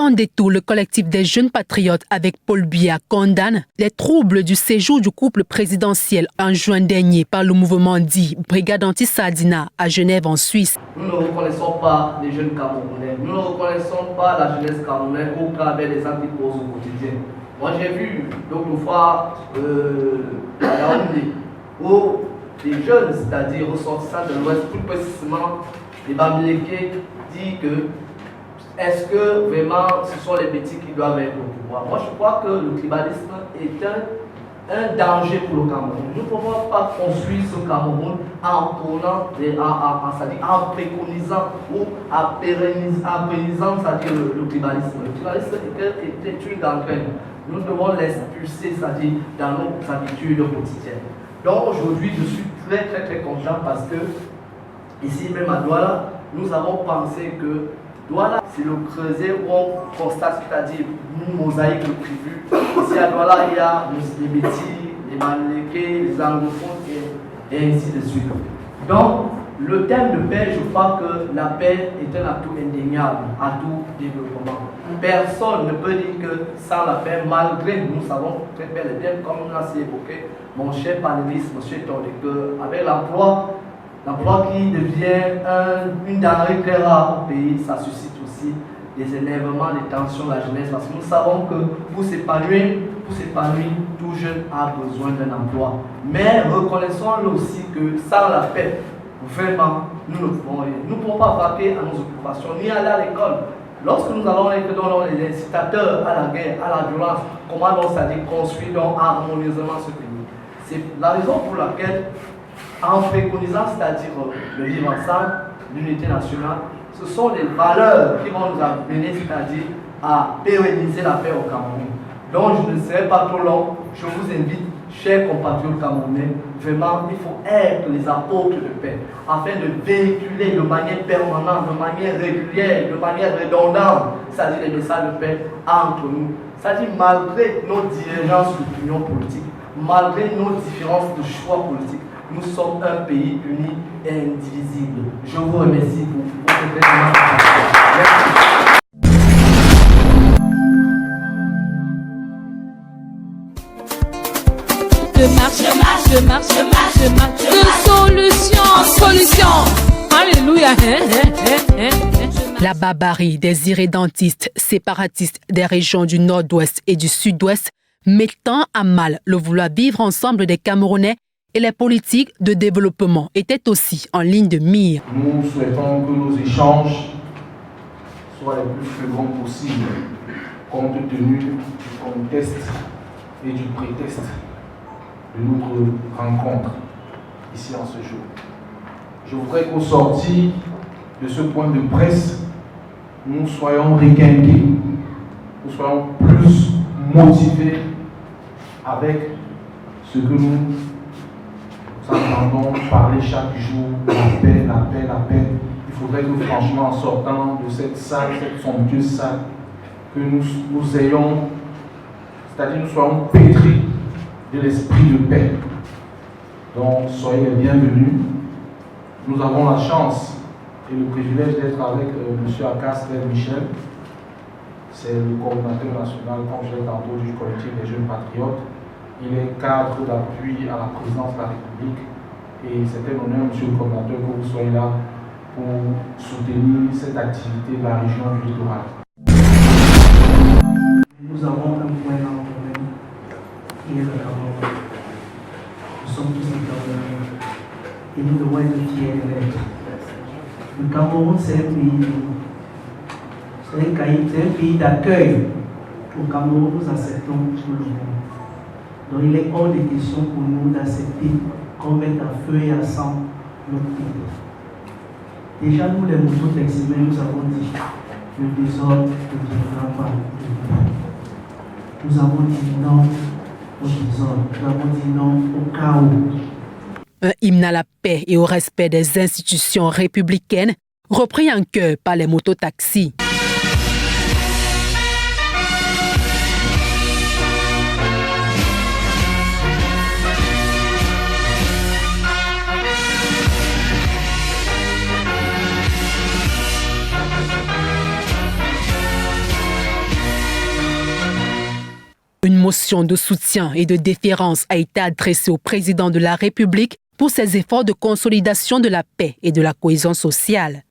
Sans détour, le collectif des jeunes patriotes avec Paul Biya condamne les troubles du séjour du couple présidentiel en juin dernier par le mouvement dit Brigade Anti-Sardina à Genève en Suisse. Nous ne reconnaissons pas les jeunes Camerounais, nous ne reconnaissons pas la jeunesse camerounaise au travers des actes qu'ils posent au quotidien. Moi j'ai vu d'autres fois à Yaoundé où les jeunes, c'est-à-dire ressortissants de l'Ouest, plus précisément les Bamileke, disent que est-ce que vraiment ce sont les petits qui doivent être au pouvoir? Moi je crois que le tribalisme est un danger pour le Cameroun. Nous ne pouvons pas construire ce Cameroun en prenant, en préconisant ou en pérennisant, c'est-à-dire le tribalisme. Le tribalisme est une gangrène. Nous devons l'expulser, c'est-à-dire dans nos habitudes quotidiennes. Donc aujourd'hui, je suis très content parce que ici même à Douala, nous avons pensé que Douala, c'est le creuset où on constate, c'est-à-dire une mosaïque de tribus. Ici à Douala, il y a les Métis, les Bamileke, les anglophones et ainsi de suite. Donc, le thème de paix, je crois que la paix est un atout indéniable, atout développement. Personne ne peut dire que sans la paix, malgré nous savons très bel et bien, comme on l'a évoqué, mon cher panéliste, M. Tondé, avec l'emploi qui devient une denrée très rare au pays, ça suscite aussi des énervements, des tensions de la jeunesse, parce que nous savons que pour s'épanouir, tout jeune a besoin d'un emploi. Mais reconnaissons-le aussi que sans la paix, vraiment, nous ne pouvons rien. Nous ne pouvons pas vaquer à nos occupations, ni aller à l'école. Lorsque nous allons être dans les incitateurs à la guerre, à la violence, comment donc ça dit construire donc harmonieusement ce pays? C'est la raison pour laquelle, en préconisant, c'est-à-dire le vivre ensemble, l'unité nationale, ce sont des valeurs qui vont nous amener, c'est-à-dire à pérenniser la paix au Cameroun. Donc je ne serai pas trop long, je vous invite, chers compatriotes camerounais, vraiment il faut être les apôtres de paix, afin de véhiculer de manière permanente, de manière régulière, de manière redondante, c'est-à-dire les messages de paix entre nous. C'est-à-dire malgré nos divergences d'opinion politique, malgré nos différences de choix politiques, nous sommes un pays uni et indivisible. Je vous remercie pour votre traitement. Je marche. De solution en solution. Alléluia. La barbarie des irrédentistes séparatistes des régions du nord-ouest et du sud-ouest mettant à mal le vouloir vivre ensemble des Camerounais et les politiques de développement étaient aussi en ligne de mire. Nous souhaitons que nos échanges soient les plus fréquents possibles, compte tenu du contexte et du prétexte de notre rencontre ici en ce jour. Je voudrais qu'au sortir de ce point de presse, nous soyons requinqués, nous soyons plus motivés avec ce que nous entendons parler chaque jour, la paix. Il faudrait que franchement, en sortant de cette salle, cette somptueuse salle, que nous ayons, c'est-à-dire nous soyons pétris de l'esprit de paix. Donc, soyez les bienvenus. Nous avons la chance et le privilège d'être avec M. Akas Michel. C'est le coordinateur national, comme je l'ai tantôt, du collectif des jeunes patriotes. Il est cadre d'appui à la présidence de la République. Et c'est un honneur, M. le coordinateur, que vous soyez là pour soutenir cette activité de la région du littoral. Nous avons un point en commun qui est le Cameroun. Nous sommes tous des Camerounais et nous devons être fiers de l'être. Le Cameroun, c'est un pays, c'est un pays d'accueil. Au Cameroun, nous acceptons tout le monde. Donc il est hors de question pour nous d'accepter qu'on mette à feu et à sang notre pays. Déjà, nous, les motos-taximens, nous avons dit le désordre ne viendra pas de nous. Nous avons dit non au désordre, nous avons dit non au chaos. Un hymne à la paix et au respect des institutions républicaines, repris en chœur par les mototaxis. Une motion de soutien et de déférence a été adressée au président de la République pour ses efforts de consolidation de la paix et de la cohésion sociale.